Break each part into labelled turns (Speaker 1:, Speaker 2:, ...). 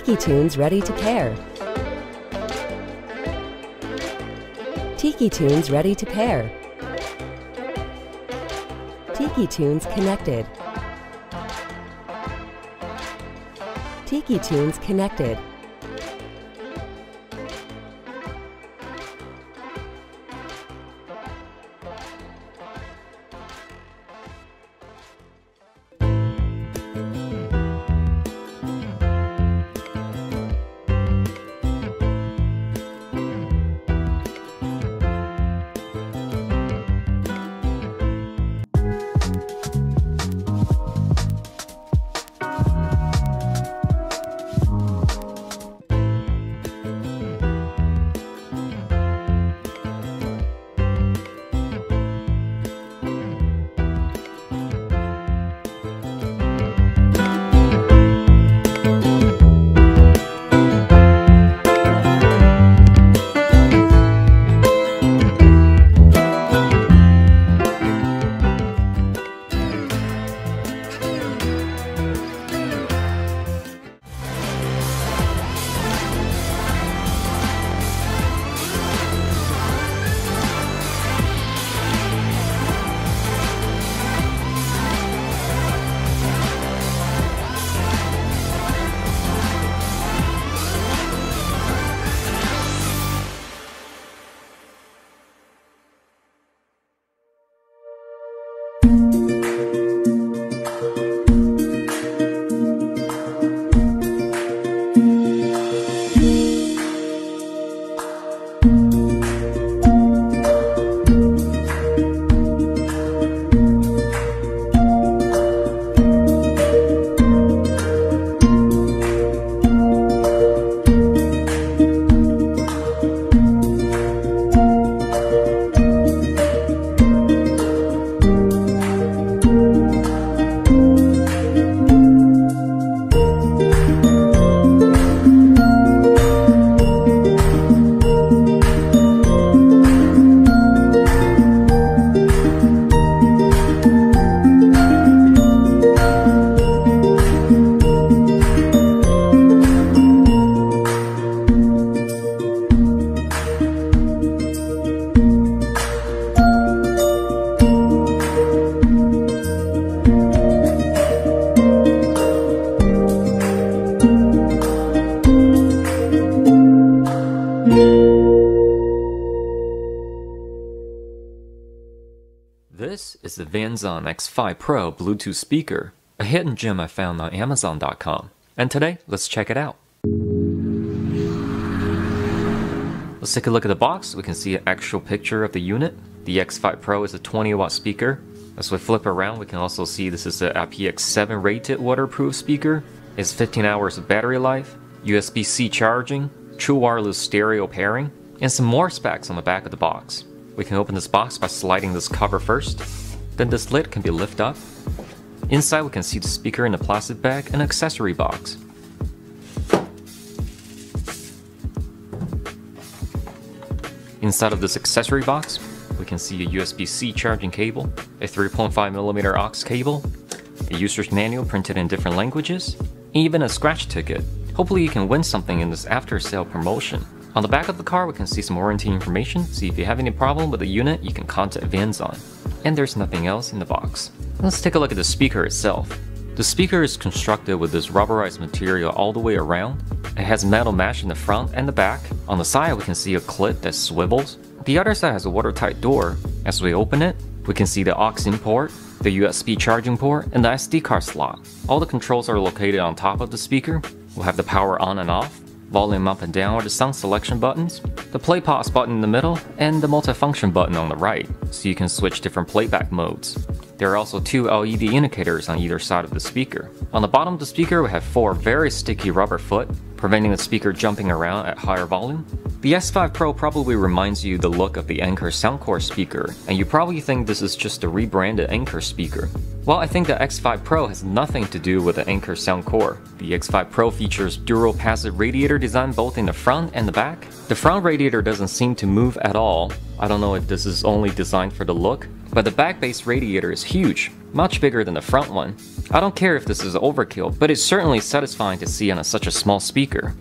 Speaker 1: Tiki Tunes ready to pair. Tiki Tunes ready to pair. Tiki Tunes connected. Tiki Tunes connected.
Speaker 2: This is the Vanzon X5 Pro Bluetooth speaker, a hidden gem I found on Amazon.com. And today, let's check it out. Let's take a look at the box. We can see an actual picture of the unit. The X5 Pro is a 20-watt speaker. As we flip around, we can also see this is an IPX7 rated waterproof speaker. It's 15 hours of battery life, USB-C charging, true wireless stereo pairing, and some more specs on the back of the box. We can open this box by sliding this cover first. Then this lid can be lifted up. Inside we can see the speaker in a plastic bag and an accessory box. Inside of this accessory box, we can see a USB-C charging cable, a 3.5mm aux cable, a user's manual printed in different languages, even a scratch ticket. Hopefully you can win something in this after-sale promotion. On the back of the car, we can see some warranty information, so if you have any problem with the unit, you can contact Vanzon. And there's nothing else in the box. Let's take a look at the speaker itself. The speaker is constructed with this rubberized material all the way around. It has metal mesh in the front and the back. On the side, we can see a clip that swivels. The other side has a watertight door. As we open it, we can see the aux in port, the USB charging port, and the SD card slot. All the controls are located on top of the speaker. We'll have the power on and off, volume up and down are the sound selection buttons, the play pause button in the middle, and the multifunction button on the right, so you can switch different playback modes. There are also two LED indicators on either side of the speaker. On the bottom of the speaker we have 4 very sticky rubber foot, preventing the speaker jumping around at higher volume. The X5 Pro probably reminds you the look of the Anker Soundcore speaker, and you probably think this is just a rebranded Anker speaker. Well, I think the X5 Pro has nothing to do with the Anker Soundcore. The X5 Pro features dual passive radiator design both in the front and the back. The front radiator doesn't seem to move at all. I don't know if this is only designed for the look, but the back base radiator is huge. much bigger than the front one. I don't care if this is overkill, but it's certainly satisfying to see on such a small speaker.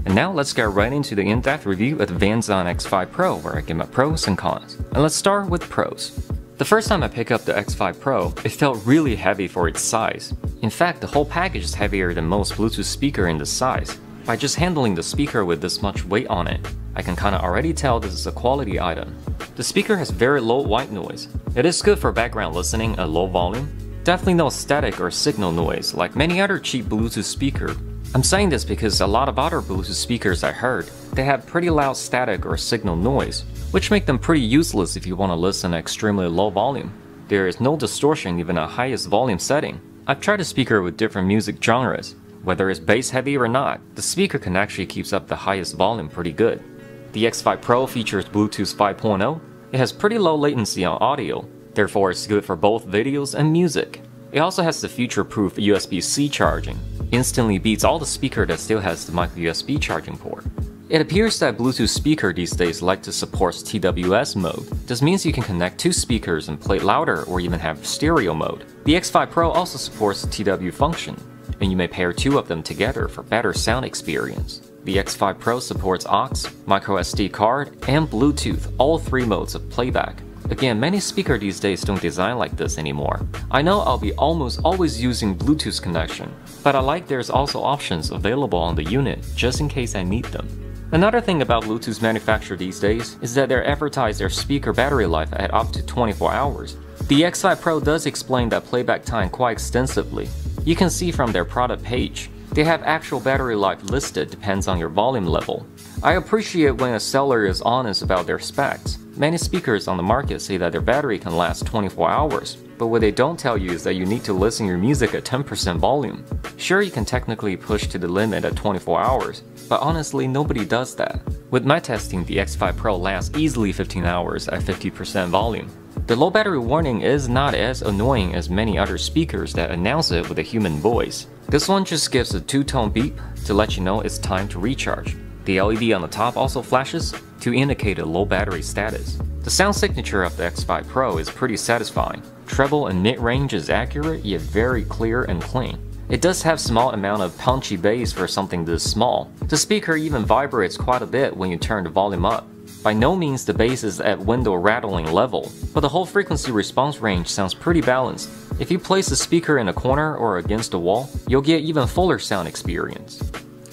Speaker 2: And now let's get right into the in-depth review of the Vanzon X5 Pro, where I give my pros and cons. And let's start with pros. The first time I picked up the X5 Pro, it felt really heavy for its size. In fact, the whole package is heavier than most Bluetooth speaker in this size. By just handling the speaker with this much weight on it, I can kinda already tell this is a quality item. The speaker has very low white noise. It is good for background listening at low volume. Definitely no static or signal noise like many other cheap Bluetooth speaker. I'm saying this because a lot of other Bluetooth speakers I heard, they have pretty loud static or signal noise, which make them pretty useless if you want to listen at extremely low volume. There is no distortion even at highest volume setting. I've tried a speaker with different music genres. Whether it's bass heavy or not, the speaker can actually keep up the highest volume pretty good. The X5 Pro features Bluetooth 5.0. It has pretty low latency on audio, therefore it's good for both videos and music. It also has the future-proof USB-C charging. Instantly beats all the speaker that still has the micro USB charging port. It appears that Bluetooth speaker these days like to support TWS mode. This means you can connect two speakers and play louder or even have stereo mode. The X5 Pro also supports the TW function, and you may pair two of them together for better sound experience. The X5 Pro supports aux, micro SD card, and Bluetooth, all three modes of playback. Again, many speakers these days don't design like this anymore. I know I'll be almost always using Bluetooth connection, but I like there's also options available on the unit just in case I need them. Another thing about Bluetooth manufacturer these days is that they advertise their speaker battery life at up to 24 hours. The X5 Pro does explain that playback time quite extensively. You can see from their product page. They have actual battery life listed depends on your volume level. I appreciate when a seller is honest about their specs. Many speakers on the market say that their battery can last 24 hours, but what they don't tell you is that you need to listen to your music at 10% volume. Sure, you can technically push to the limit at 24 hours, but honestly nobody does that. With my testing, the X5 Pro lasts easily 15 hours at 50% volume. The low battery warning is not as annoying as many other speakers that announce it with a human voice. This one just gives a two-tone beep to let you know it's time to recharge. The LED on the top also flashes to indicate a low battery status. The sound signature of the X5 Pro is pretty satisfying. Treble and mid-range is accurate yet very clear and clean. It does have small amount of punchy bass for something this small. The speaker even vibrates quite a bit when you turn the volume up. By no means the bass is at window rattling level, but the whole frequency response range sounds pretty balanced. If you place the speaker in a corner or against a wall, you'll get even fuller sound experience.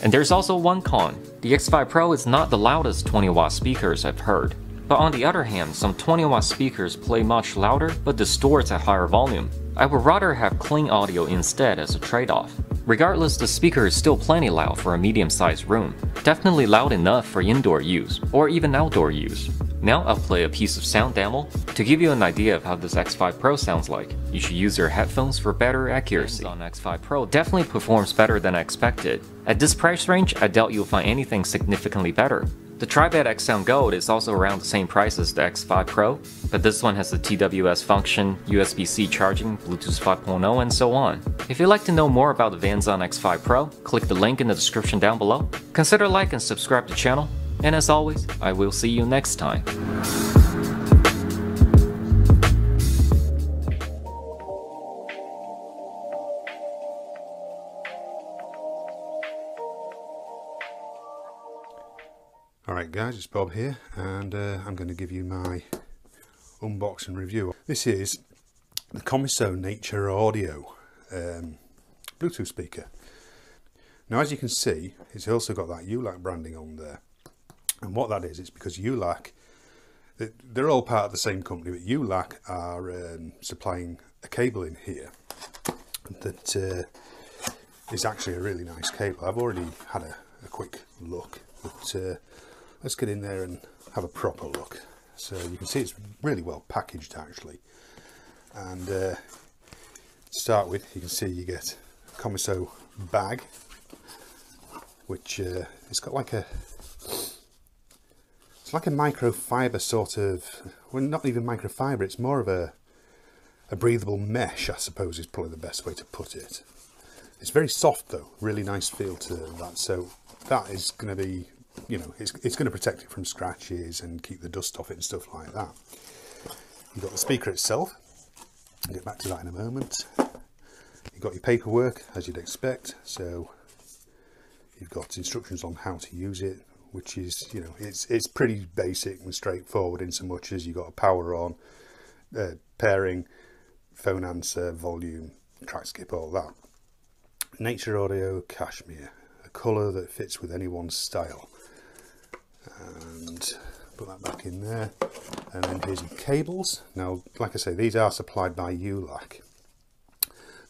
Speaker 2: And there's also one con. The X5 Pro is not the loudest 20-watt speakers I've heard. But on the other hand, some 20-watt speakers play much louder but distorts at higher volume. I would rather have clean audio instead as a trade-off. Regardless, the speaker is still plenty loud for a medium-sized room. Definitely loud enough for indoor use, or even outdoor use. Now I'll play a piece of sound demo to give you an idea of how this X5 Pro sounds like. You should use your headphones for better accuracy. On X5 Pro definitely performs better than I expected. At this price range, I doubt you'll find anything significantly better. The Tribad X Sound Gold is also around the same price as the X5 Pro, but this one has the TWS function, USB-C charging, Bluetooth 5.0, and so on. If you'd like to know more about the Vanzon X5 Pro, click the link in the description down below. Consider like and subscribe to the channel, and as always, I will see you next time.
Speaker 3: Alright guys, it's Bob here, and I'm going to give you my unboxing review. This is the Comiso Nature Audio Bluetooth speaker. Now as you can see, it's also got that ULAC branding on there. And what that is, it's because ULAC, they're all part of the same company, but ULAC are supplying a cable in here that is actually a really nice cable. I've already had a quick look, but let's get in there and have a proper look. So you can see it's really well packaged actually. And to start with, you can see you get a Comiso bag, which it's got like a, it's like a microfiber sort of, well, not even microfiber, it's more of a breathable mesh, I suppose is probably the best way to put it. It's very soft though, really nice feel to that, so that is going to be, you know, it's going to protect it from scratches and keep the dust off it and stuff like that. You've got the speaker itself, I'll get back to that in a moment. You've got your paperwork as you'd expect, so you've got instructions on how to use it, which is, you know, it's pretty basic and straightforward in so much as you've got a power on, pairing, phone answer, volume, track skip, all that. Nature Audio Cashmere, a colour that fits with anyone's style. And put that back in there. And then here's your cables. Now, like I say, these are supplied by ULAC.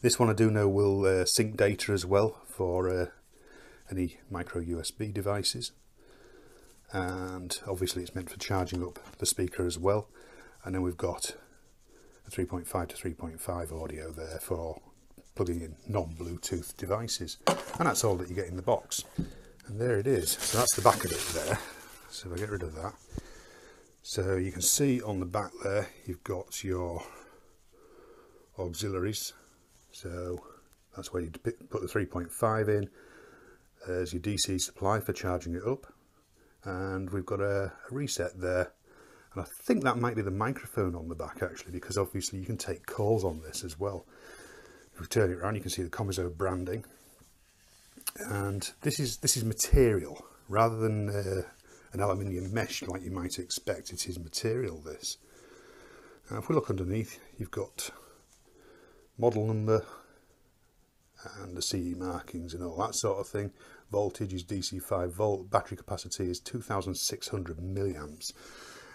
Speaker 3: This one I do know will sync data as well for any micro USB devices. And obviously it's meant for charging up the speaker as well. And then we've got a 3.5 to 3.5 audio there for plugging in non-Bluetooth devices. And that's all that you get in the box. And there it is. So that's the back of it there. So if I get rid of that. So you can see on the back there, you've got your auxiliaries. So that's where you put the 3.5 in. There's your DC supply for charging it up. And we've got a reset there. And I think that might be the microphone on the back actually, because obviously you can take calls on this as well. If we turn it around, you can see the Comiso branding. And this is material rather than an aluminium mesh like you might expect. It is material, this. Now if we look underneath, you've got model number and the CE markings and all that sort of thing. Voltage is DC 5 volt, battery capacity is 2600 milliamps,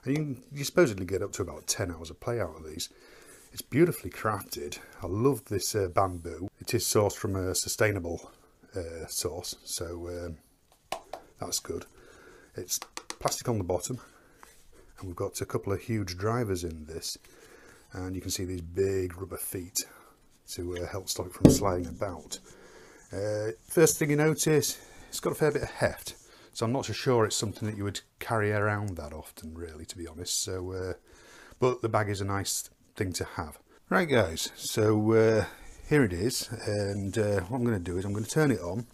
Speaker 3: and you supposedly get up to about 10 hours of play out of these. It's beautifully crafted. I love this bamboo. It is sourced from a sustainable source, so that's good. It's plastic on the bottom, and we've got a couple of huge drivers in this, and you can see these big rubber feet to help stop it from sliding about. First thing you notice, it's got a fair bit of heft, so I'm not so sure it's something that you would carry around that often, really, to be honest. So, but the bag is a nice thing to have. Right guys, so here it is, and what I'm going to do is I'm going to turn it on.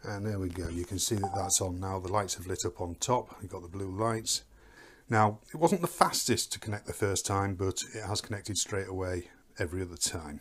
Speaker 3: And there we go, you can see that that's on now. The lights have lit up on top, you've got the blue lights. Now, it wasn't the fastest to connect the first time, but it has connected straight away every other time.